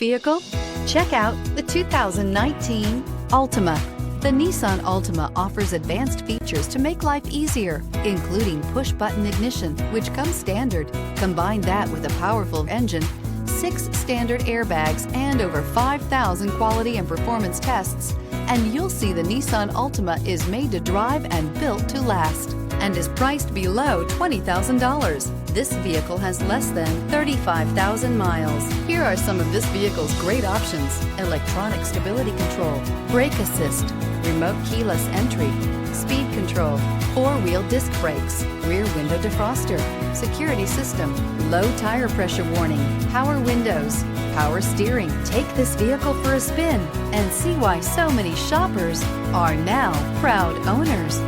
vehicle? Check out the 2019 Altima. The Nissan Altima offers advanced features to make life easier, including push-button ignition, which comes standard. Combine that with a powerful engine, 6 standard airbags, and over 5,000 quality and performance tests, and you'll see the Nissan Altima is made to drive and built to last, and is priced below $20,000. This vehicle has less than 35,000 miles. Here are some of this vehicle's great options: electronic stability control, brake assist, remote keyless entry, speed control, 4-wheel disc brakes, rear window defroster, security system, low tire pressure warning, power windows, power steering. Take this vehicle for a spin and see why so many shoppers are now proud owners.